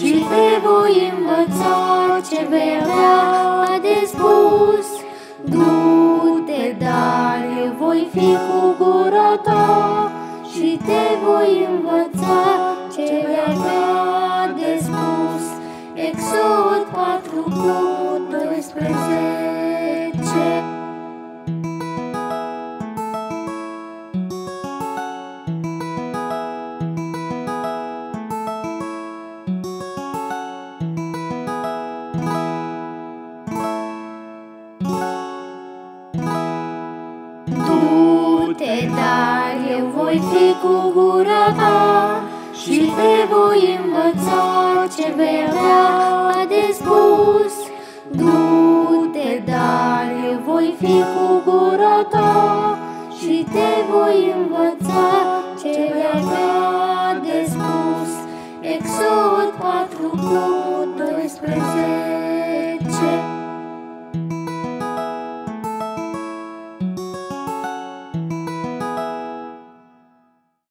și te voi învăța ce vei avea de spus. Du-te, dar eu voi fi cu gura ta și te voi învăța ce vei avea de spus. Exod 4:12. Du-te, dar eu voi fi cu gura ta și te voi învăța ce vei avea de spus. Du-te, dar eu voi fi cu gura ta și te voi învăța ce vei avea